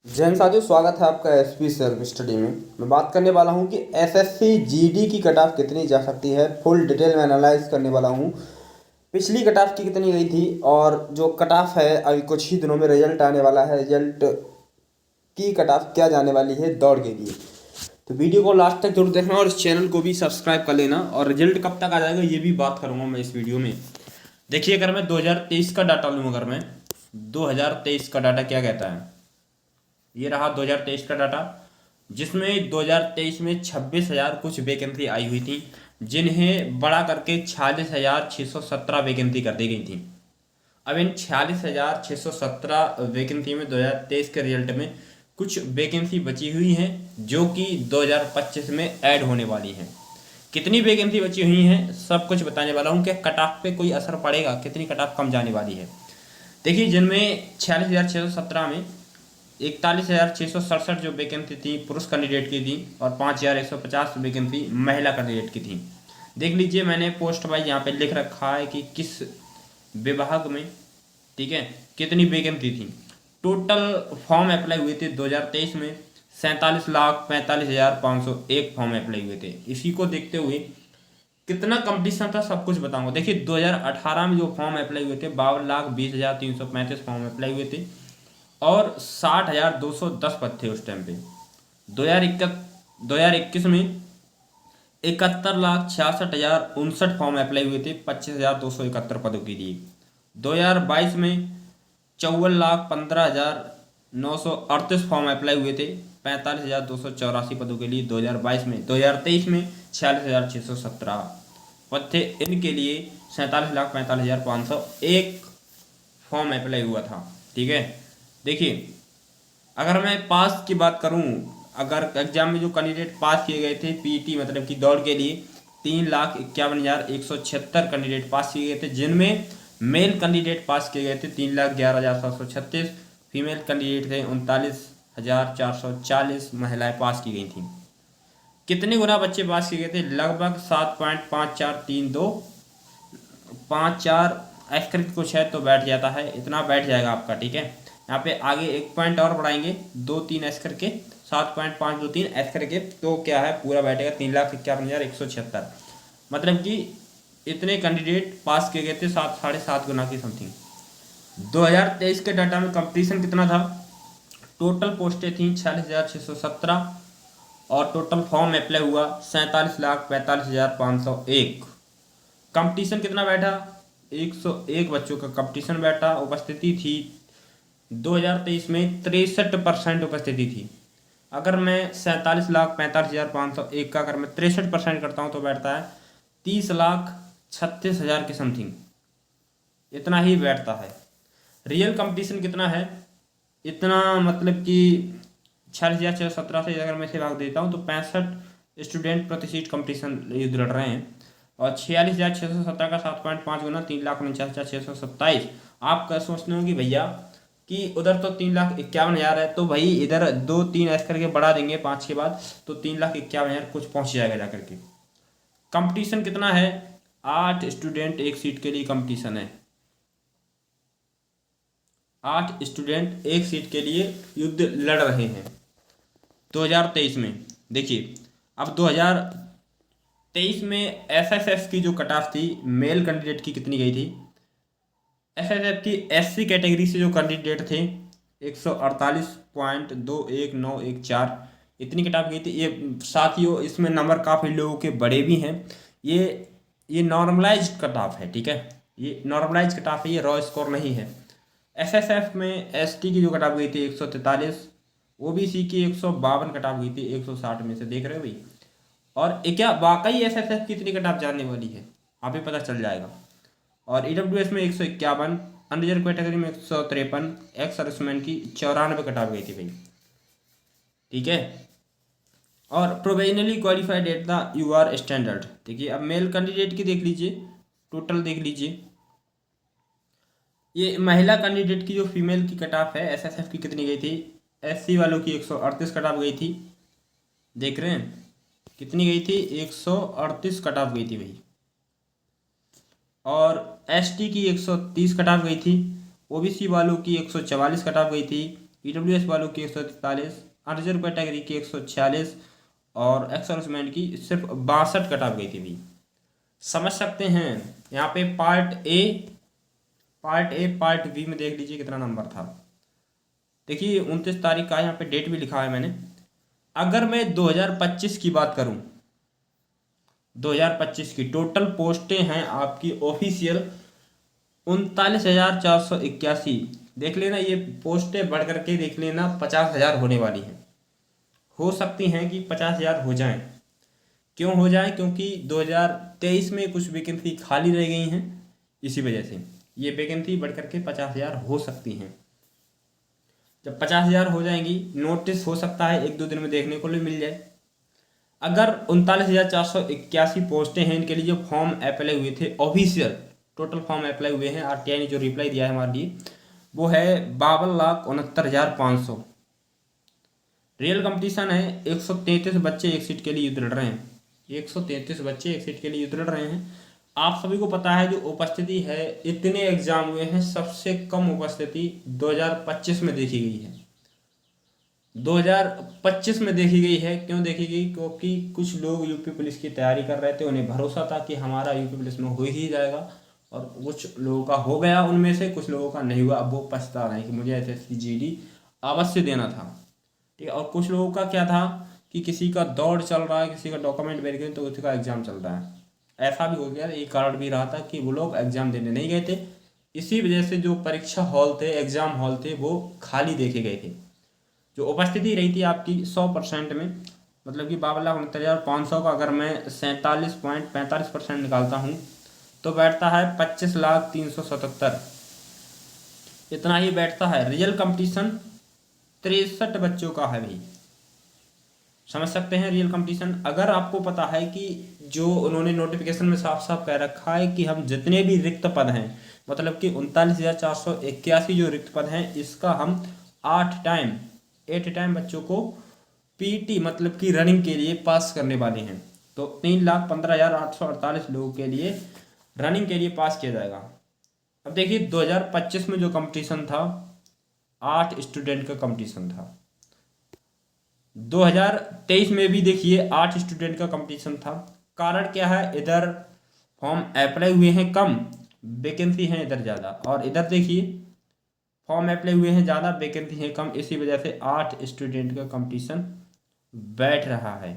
जैन साथियों, स्वागत है आपका एसपी सेल्फ स्टडी में। मैं बात करने वाला हूं कि एसएससी जीडी की कट ऑफ कितनी जा सकती है। फुल डिटेल में एनालाइज करने वाला हूं। पिछली कट ऑफ की कितनी गई थी और जो कट ऑफ है अभी कुछ ही दिनों में रिजल्ट आने वाला है। रिजल्ट की कट ऑफ क्या जाने वाली है दौड़ के लिए, तो वीडियो को लास्ट तक जरूर देखना और इस चैनल को भी सब्सक्राइब कर लेना। और रिजल्ट कब तक आ जाएगा ये भी बात करूँगा मैं इस वीडियो में। देखिए, अगर मैं 2023 का डाटा लूँ, अगर मैं 2023 का डाटा क्या कहता है, ये रहा 2023 का डाटा, जिसमें 2023 में 26,000 कुछ वैकेंसी आई हुई थी, जिन्हें बढ़ा करके 46,617 वैकेंसी कर दी गई थी। अब इन 46,617 वैकेंसी में 2023 के रिजल्ट में कुछ वैकेंसी बची हुई हैं जो कि 2025 में ऐड होने वाली हैं। कितनी वैकेंसी बची हुई हैं सब कुछ बताने वाला हूँ। क्या कट ऑफ पे कोई असर पड़ेगा, कितनी कट ऑफ कम जाने वाली है। देखिए, जिनमें 46,617 में 41,667 जो वैकेंसी थी पुरुष कैंडिडेट की थी और 5,150 वैकेंसी महिला कैंडिडेट की थी। देख लीजिए, मैंने पोस्ट वाइज यहाँ पे लिख रखा है कि किस विभाग में, ठीक है, कितनी वैकेंसी थी। टोटल फॉर्म अप्लाई हुए थे 2023 में 47,45,501 फॉर्म अप्लाई हुए थे। इसी को देखते हुए कितना कंपटीशन था सब कुछ बताऊंगा। देखिए, 2018 में जो फॉर्म अप्लाई हुए थे 52,20,335 फॉर्म अप्लाई हुए थे और 60,210 पद थे उस टाइम पे। 2021 में 71,66,059 फॉर्म अप्लाई हुए थे 25,271 पदों के लिए। 2022 में 54,15,938 फॉर्म अप्लाई हुए थे 45,284 पदों के लिए 2022 में। 2023 में 46,617 पद थे, इनके लिए 47,45,501 फॉर्म अप्लाई हुआ था। ठीक है, देखिए, अगर मैं पास की बात करूं, अगर एग्जाम में जो कैंडिडेट पास किए गए थे पीटी मतलब कि दौड़ के लिए 3,51,176 कैंडिडेट पास किए गए थे, जिनमें मेल कैंडिडेट पास किए गए थे 3,11,736, फीमेल कैंडिडेट थे 39,440, महिलाएं पास की गई थी। कितने गुना बच्चे पास किए गए थे? लगभग 7.5432 54 एक्सक्रिप्ट कुछ है तो बैठ जाता है, इतना बैठ जाएगा आपका। ठीक है, यहाँ पे आगे एक पॉइंट और बढ़ाएंगे 2-3 एस करके 7.523 एस करके, तो क्या है पूरा बैठेगा 3,51,176। मतलब कि इतने कैंडिडेट पास किए गए थे 7-7.5 गुना की समथिंग। 2023 के डाटा में कंपटीशन कितना था? टोटल पोस्टें थी 46,617 और टोटल फॉर्म अप्लाई हुआ 47,45,501। कंपटीशन कितना बैठा? 101 बच्चों का कंपटीशन बैठा। उपस्थिति थी 2023 में 63% उपस्थिति थी। अगर मैं 47,45,501 का अगर मैं 63% करता हूँ तो बैठता है 30,36,000 के समथिंग, इतना ही बैठता है। रियल कंपटीशन कितना है? इतना मतलब कि 46,617 से अगर मैं इसे भाग देता हूँ तो 65 स्टूडेंट प्रति सीट कंपटीशन युद्ध लड़ रहे हैं और 46,617 का 7.5 गुना 3,49,627। आप क्या सोचते हो कि भैया कि उधर तो 3,51,000 है, तो भाई इधर 2-3 ऐसे करके बढ़ा देंगे 5 के बाद तो 3,51,000 कुछ पहुंच जाएगा जाकर के। कंपटीशन कितना है? 8 स्टूडेंट एक सीट के लिए कंपटीशन है। 8 स्टूडेंट एक सीट के लिए युद्ध लड़ रहे हैं 2023 में। देखिए, अब 2023 में एसएसएफ की जो कट ऑफ थी मेल कैंडिडेट की कितनी गई थी? एसएसएफ की एससी कैटेगरी से जो कैंडिडेट थे 148.21914 इतनी कट ऑफ गई थी। ये साथियों, इसमें नंबर काफ़ी लोगों के बड़े भी हैं। ये नॉर्मलाइज कट ऑफ है। ठीक है, ये नॉर्मलाइज कट ऑफ है, ये रॉ स्कोर नहीं है। एसएसएफ में एसटी की जो कट ऑफ गई थी 143, ओबीसी की 152 कट ऑफ गई थी 160 में से। देख रहे हो भाई? और ये क्या वाकई एसएसएफ की इतनी कट ऑफ जाने वाली है, आप ही पता चल जाएगा। और ईडब्ल्यूएस में 151, अनरिजर्व कैटेगरी में 153, एक्स सर्विसमैन की 94 कट ऑफ गई थी भाई। ठीक है, और provisionally qualified at the UR standard. देखिए, अब मेल कैंडिडेट की देख लीजिए, टोटल देख लीजिए। ये महिला कैंडिडेट की जो फीमेल की कट ऑफ है एसएसएफ की कितनी गई थी? एससी वालों की 138 कट ऑफ गई थी। देख रहे हैं कितनी गई थी? 138 कट ऑफ गई थी भाई। और एसटी की 130 कट ऑफ गई थी। ओबीसी वालों की 144 कट ऑफ गई थी। EWS वालों की 143, अनरिजर्व कैटेगरी की 146 और एक्स सर्विसमैन की सिर्फ 62 कटाप गई थी भी। समझ सकते हैं यहाँ पे पार्ट बी में देख लीजिए कितना नंबर था। देखिए 29 तारीख का, यहाँ पे डेट भी लिखा है मैंने। अगर मैं 2025 की बात करूं, 2025 की टोटल पोस्टें हैं आपकी ऑफिशियल 39,481। देख लेना, ये पोस्टें बढ़ करके देख लेना 50,000 होने वाली हैं। हो सकती हैं कि 50,000 हो जाएं। क्यों हो जाएं? क्योंकि 2023 में कुछ वैकेंसी खाली रह गई हैं, इसी वजह से ये वैकेंसी बढ़ करके 50,000 हो सकती हैं। जब 50,000 हो जाएंगी, नोटिस हो सकता है 1-2 दिन में देखने को मिल जाए। अगर 39,481 पोस्टें हैं, इनके लिए जो फॉर्म अप्लाई हुए थे ऑफिशियल, टोटल फॉर्म अप्लाई हुए हैं, RTI ने जो रिप्लाई दिया है हमारे लिए वो है 52,69,500। रियल कंपटीशन है, 133 बच्चे एक सीट के लिए युद्ध लड़ रहे हैं। 133 बच्चे एक सीट के लिए युद्ध लड़ रहे हैं। आप सभी को पता है जो उपस्थिति है, इतने एग्जाम हुए हैं, सबसे कम उपस्थिति 2025 में देखी गई है। 2025 में देखी गई है। क्यों देखी गई? क्योंकि कुछ लोग यूपी पुलिस की तैयारी कर रहे थे, उन्हें भरोसा था कि हमारा यूपी पुलिस में हो ही जाएगा, और कुछ लोगों का हो गया, उनमें से कुछ लोगों का नहीं हुआ। अब वो पछता रहे हैं कि मुझे SSC GD अवश्य देना था, ठीक है। और कुछ लोगों का क्या था कि किसी का दौड़ चल रहा है, किसी का डॉक्यूमेंट वेरिफिकेशन, तो उसका एग्जाम चल रहा है। ऐसा भी हो गया, एक कारण भी रहा था कि वो लोग एग्जाम देने नहीं गए थे। इसी वजह से जो परीक्षा हॉल थे, एग्जाम हॉल थे, वो खाली देखे गए थे। जो उपस्थिति रही थी आपकी 100% में, मतलब कि 52,69,500 का अगर मैं 47.45% निकालता हूँ तो बैठता है 25,03,77। इतना ही बैठता है। रियल कंपटीशन 63 बच्चों का है भाई। समझ सकते हैं रियल कंपटीशन। अगर आपको पता है कि जो उन्होंने नोटिफिकेशन में साफ साफ कह रखा है कि हम जितने भी रिक्त पद हैं, मतलब कि 39,481 जो रिक्त पद हैं, इसका हम 8 टाइम बच्चों को PT मतलब कि रनिंग के लिए पास करने वाले हैं। तो 3,15,848 लोगों के लिए रनिंग के लिए पास किया जाएगा। अब देखिए 2025 में जो कंपटीशन था, 8 स्टूडेंट का कंपटीशन था। 2023 में भी देखिए 8 स्टूडेंट का कंपटीशन था। कारण क्या है? इधर फॉर्म अप्लाई हुए हैं कम, वैकेंसी हैं इधर ज़्यादा, और इधर देखिए फॉर्म अप्लाई हुए हैं ज़्यादा, वैकेंसी है कम। इसी वजह से 8 स्टूडेंट का कंपटीशन बैठ रहा है।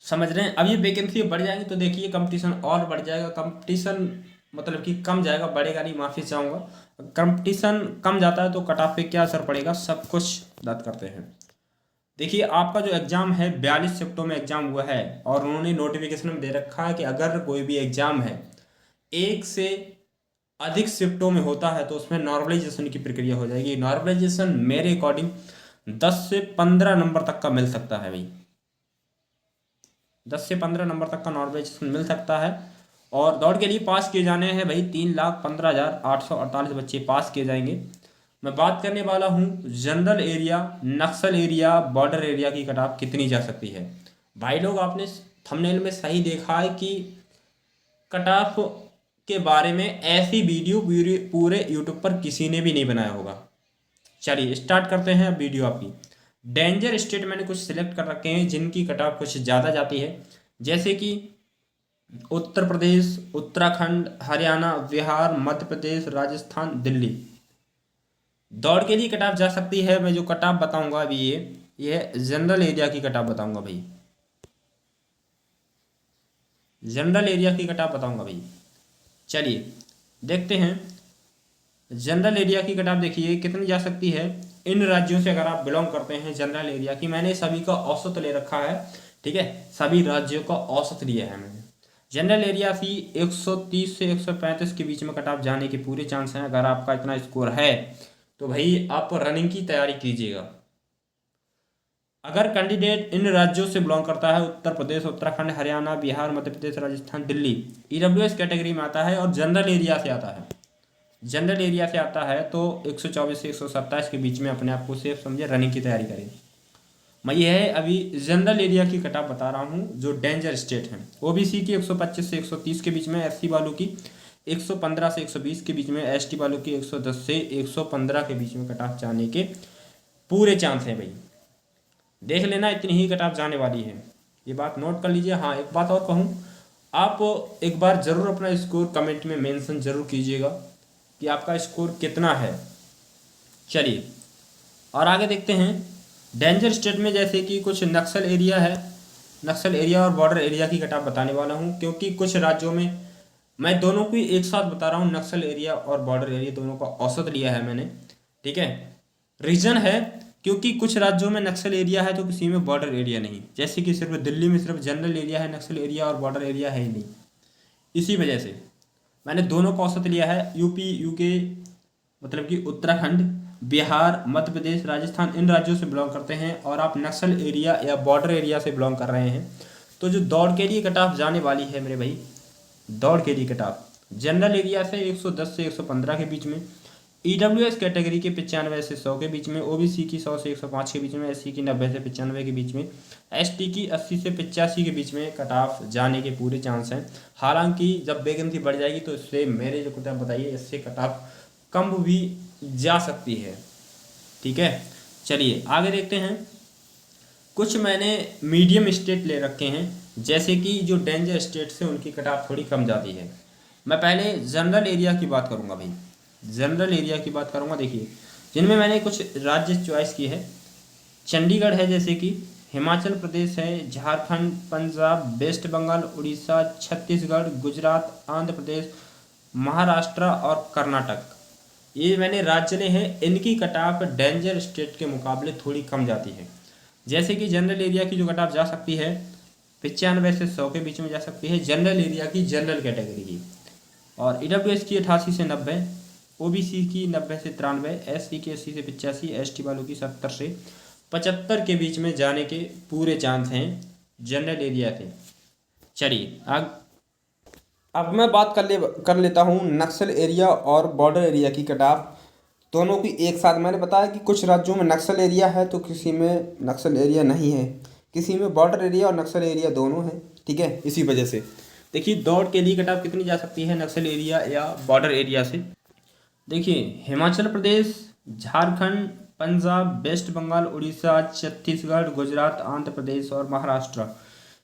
समझ रहे हैं? अब ये वैकेंसी बढ़ जाएंगी तो देखिए कंपटीशन और बढ़ जाएगा। कंपटीशन मतलब कि कम जाएगा, बढ़ेगा नहीं, माफी चाहूँगा। कंपटीशन कम जाता है तो कट ऑफ पे क्या असर पड़ेगा, सब कुछ बात करते हैं। देखिए आपका जो एग्ज़ाम है 42 शिफ्टों में एग्ज़ाम हुआ है, और उन्होंने नोटिफिकेशन में दे रखा है कि अगर कोई भी एग्ज़ाम है 1 से अधिक शिफ्टों में होता है तो उसमें नॉर्मलाइजेशन की प्रक्रिया हो जाएगी। नॉर्मलाइजेशन मेरे अकॉर्डिंग 10 से 15 नंबर तक का मिल सकता है भाई। 10 से 15 नंबर तक का नॉर्मलाइजेशन मिल सकता है। और दौड़ के लिए पास किए जाने हैं भाई 3,15,848 बच्चे पास किए जाएंगे। मैं बात करने वाला हूँ जनरल एरिया, नक्सल एरिया, बॉर्डर एरिया की कट ऑफ कितनी जा सकती है। भाई लोग आपने थंबनेल में सही देखा है कि कट ऑफ के बारे में ऐसी वीडियो पूरे यूट्यूब पर किसी ने भी नहीं बनाया होगा। चलिए स्टार्ट करते हैं वीडियो आपकी। डेंजर स्टेट मैंने कुछ सिलेक्ट कर रखे हैं जिनकी कट ऑफ कुछ ज़्यादा जाती है, जैसे कि उत्तर प्रदेश, उत्तराखंड, हरियाणा, बिहार, मध्य प्रदेश, राजस्थान, दिल्ली। दौड़ के लिए कट ऑफ जा सकती है। मैं जो कट ऑफ बताऊंगा अभी ये जनरल एरिया की कट ऑफ बताऊंगा भाई। जनरल एरिया की कट ऑफ बताऊंगा भाई। चलिए देखते हैं जनरल एरिया की कट ऑफ। देखिए कितनी जा सकती है इन राज्यों से अगर आप बिलोंग करते हैं जनरल एरिया की। मैंने सभी का औसत ले रखा है, ठीक है, सभी राज्यों का औसत लिया है मैंने। जनरल एरिया की 130 से 135 के बीच में कट ऑफ जाने के पूरे चांस हैं। अगर आपका इतना स्कोर है तो भाई आप रनिंग की तैयारी कीजिएगा। अगर कैंडिडेट इन राज्यों से बिलोंग करता है, उत्तर प्रदेश, उत्तराखंड, हरियाणा, बिहार, मध्य प्रदेश, राजस्थान, दिल्ली, EWS कैटेगरी में आता है और जनरल एरिया से आता है, जनरल एरिया से आता है, तो 124 से 127 के बीच में अपने आप को सेफ समझे, रनिंग की तैयारी करें। मैं ये है अभी जनरल एरिया की कट ऑफ बता रहा हूँ जो डेंजर स्टेट है। OBC की 125 से 130 के बीच में, SC वालों की 115 से 120 के बीच में, एसटी वालों की 110 से 115 के बीच में कट ऑफ जाने के पूरे चांस हैं भाई। देख लेना इतनी ही कट ऑफ जाने वाली है, ये बात नोट कर लीजिए। हाँ, एक बात और कहूँ, आप एक बार ज़रूर अपना स्कोर कमेंट में मेंशन ज़रूर कीजिएगा कि आपका स्कोर कितना है। चलिए और आगे देखते हैं। डेंजर स्टेट में जैसे कि कुछ नक्सल एरिया है, नक्सल एरिया और बॉर्डर एरिया की कट ऑफ बताने वाला हूँ, क्योंकि कुछ राज्यों में मैं दोनों को एक साथ बता रहा हूँ, नक्सल एरिया और बॉर्डर एरिया दोनों का औसत लिया है मैंने, ठीक है। रीज़न है क्योंकि कुछ राज्यों में नक्सल एरिया है तो किसी में बॉर्डर एरिया नहीं, जैसे कि सिर्फ दिल्ली में सिर्फ जनरल एरिया है, नक्सल एरिया और बॉर्डर एरिया है ही नहीं। इसी वजह से मैंने दोनों का औसत लिया है। यूपी, यूके मतलब कि उत्तराखंड, बिहार, मध्य प्रदेश, राजस्थान, इन राज्यों से बिलोंग करते हैं और आप नक्सल एरिया या बॉर्डर एरिया से बिलोंग कर रहे हैं, तो जो दौड़ के लिए कट ऑफ जाने वाली है मेरे भाई, दौड़ के लिए कट ऑफ जनरल एरिया से 110 से 115 के बीच में, ईडब्ल्यूएस कैटेगरी के 95 से 100 के बीच में, ओबीसी की 100 से 105 के बीच में, एससी की 90 से 95 के बीच में, एसटी की 80 से 85 के बीच में कट ऑफ जाने के पूरे चांस हैं। हालांकि जब वैकेंसी बढ़ जाएगी तो इससे मेरे जो कुछ बताइए, इससे कट ऑफ कम भी जा सकती है, ठीक है। चलिए आगे देखते हैं। कुछ मैंने मीडियम स्टेट ले रखे हैं, जैसे कि जो डेंजर स्टेट से उनकी कट ऑफ थोड़ी कम जाती है। मैं पहले जनरल एरिया की बात करूंगा भाई, जनरल एरिया की बात करूंगा। देखिए जिनमें मैंने कुछ राज्य चॉइस की है, चंडीगढ़ है, जैसे कि हिमाचल प्रदेश है, झारखंड, पंजाब, वेस्ट बंगाल, उड़ीसा, छत्तीसगढ़, गुजरात, आंध्र प्रदेश, महाराष्ट्र और कर्नाटक, ये मैंने राज्य ले हैं। इनकी कट ऑफ डेंजर स्टेट के मुकाबले थोड़ी कम जाती है। जैसे कि जनरल एरिया की जो कट ऑफ जा सकती है 95 से 100 के बीच में जा सकती है, जनरल एरिया की जनरल कैटेगरी की, और ईडब्ल्यूएस की 88 से 90, ओबीसी की 90 से 93, एससी की 80 से 85, एसटी वालों की 70 से 75 के बीच में जाने के पूरे चांस हैं जनरल एरिया के। चलिए अब मैं बात कर लेता हूँ नक्सल एरिया और बॉर्डर एरिया की कट ऑफ दोनों की एक साथ। मैंने बताया कि कुछ राज्यों में नक्सल एरिया है तो किसी में नक्सल एरिया नहीं है, किसी में बॉर्डर एरिया और नक्सल एरिया दोनों है, ठीक है। इसी वजह से देखिए दौड़ के लिए कट ऑफ कितनी जा सकती है नक्सल एरिया या बॉर्डर एरिया से। देखिए हिमाचल प्रदेश, झारखंड, पंजाब, वेस्ट बंगाल, उड़ीसा, छत्तीसगढ़, गुजरात, आंध्र प्रदेश और महाराष्ट्र,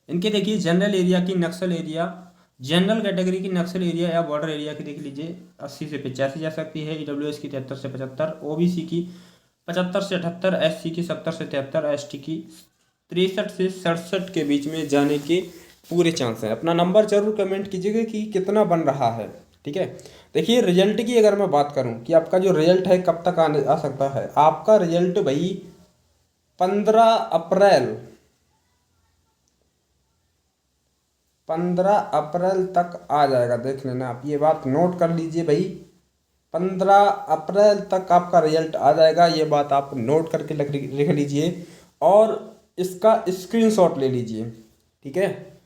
इनके देखिए जनरल एरिया की नक्सल एरिया, जनरल कैटेगरी की नक्सल एरिया या बॉर्डर एरिया की देख लीजिए 80 से 85 जा सकती है, ईडब्ल्यूएस की 73 से 75, ओबीसी की 75 से 78, एससी की 70 से 73, एसटी की 63 से 67 के बीच में जाने के पूरे चांस हैं। अपना नंबर जरूर कमेंट कीजिएगा कि कितना बन रहा है, ठीक है। देखिए रिजल्ट की अगर मैं बात करूं कि आपका जो रिजल्ट है कब तक आ सकता है, आपका रिजल्ट भाई 15 अप्रैल तक आ जाएगा। देख लेना आप, ये बात नोट कर लीजिए भाई, 15 अप्रैल तक आपका रिजल्ट आ जाएगा। ये बात आप नोट करके लिख लीजिए और इसका स्क्रीनशॉट ले लीजिए, ठीक है।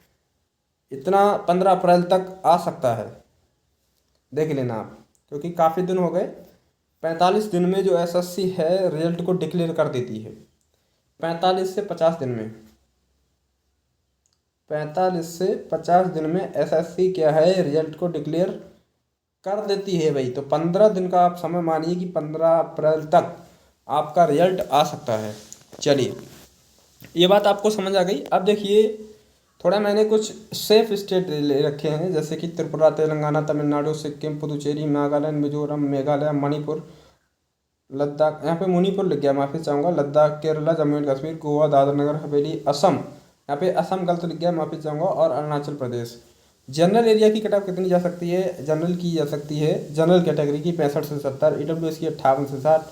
इतना 15 अप्रैल तक आ सकता है, देख लेना आप, क्योंकि काफ़ी दिन हो गए। 45 दिन में जो एसएससी है रिजल्ट को डिक्लेयर कर देती है, 45 से 50 दिन में, 45 से 50 दिन में एसएससी क्या है रिजल्ट को डिक्लेयर कर देती है भाई। तो 15 दिन का आप समय मानिए कि 15 अप्रैल तक आपका रिजल्ट आ सकता है। चलिए ये बात आपको समझ आ गई। अब देखिए थोड़ा मैंने कुछ सेफ स्टेट ले रखे हैं, जैसे कि त्रिपुरा, तेलंगाना, तमिलनाडु, सिक्किम, पुदुचेरी, नागालैंड, मिजोरम, मेघालय, मणिपुर, लद्दाख, यहाँ पे मणिपुर लिख गया, माफ़ी चाहूँगा, लद्दाख, केरला, जम्मू एंड कश्मीर, गोवा, दादरा नगर हवेली, असम, यहाँ पे असम गलत लिख गया, माफ़ी चाहूँगा, और अरुणाचल प्रदेश। जनरल एरिया की कट ऑफ कितनी जा सकती है, जनरल की जा सकती है, जनरल कैटेगरी की 65 से 70, ईडब्ल्यूएस की 58 से 60,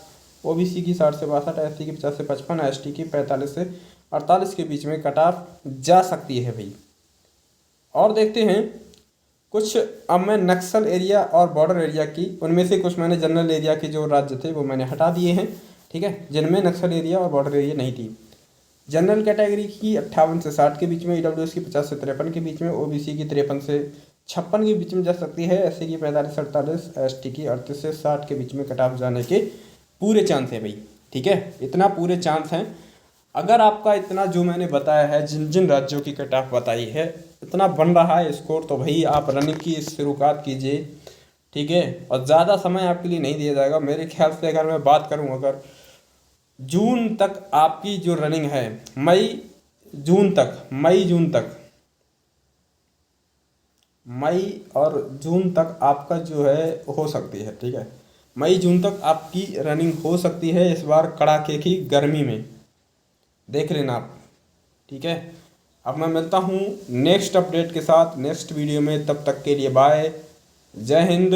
ओबीसी की 60 से 62, एससी की 50 से 55, एसटी की 45 से 48 के बीच में कट ऑफ जा सकती है भाई। और देखते हैं कुछ, अब मैं नक्सल एरिया और बॉर्डर एरिया की, उनमें से कुछ मैंने जनरल एरिया के जो राज्य थे वो मैंने हटा दिए हैं, ठीक है, जिनमें नक्सल एरिया और बॉर्डर एरिया नहीं थी। जनरल कैटेगरी की 58 से 60 के बीच में, ईडब्ल्यूएस की 50 से 53 के बीच में, ओबीसी की 53 से 56 के बीच में जा सकती है, एससी की 45 से 48, एसटी की 38 से 60 के बीच में कट ऑफ जाने के पूरे चांस है भाई, ठीक है। इतना पूरे चांस हैं। अगर आपका इतना जो मैंने बताया है, जिन जिन राज्यों की कट ऑफ बताई है, इतना बन रहा है स्कोर, तो भाई आप रनिंग की शुरुआत कीजिए ठीक है। और ज़्यादा समय आपके लिए नहीं दिया जाएगा मेरे ख्याल से। अगर मैं बात करूँ, अगर जून तक आपकी जो रनिंग है, मई जून तक आपका जो है हो सकती है, ठीक है। मई जून तक आपकी रनिंग हो सकती है इस बार कड़ाके की गर्मी में, देख लेना आप, ठीक है। अब मैं मिलता हूँ नेक्स्ट अपडेट के साथ नेक्स्ट वीडियो में, तब तक के लिए बाय, जय हिंद,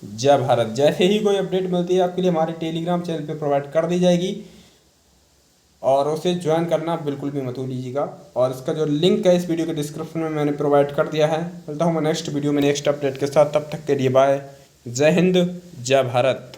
जय भारत। जैसे ही कोई अपडेट मिलती है आपके लिए हमारे टेलीग्राम चैनल पे प्रोवाइड कर दी जाएगी, और उसे ज्वाइन करना बिल्कुल भी मत भूलिएगा। और इसका जो लिंक है इस वीडियो के डिस्क्रिप्शन में मैंने प्रोवाइड कर दिया है। मिलता हूँ मैं नेक्स्ट वीडियो में नेक्स्ट अपडेट के साथ, तब तक के लिए बाय, जय हिंद, जय भारत।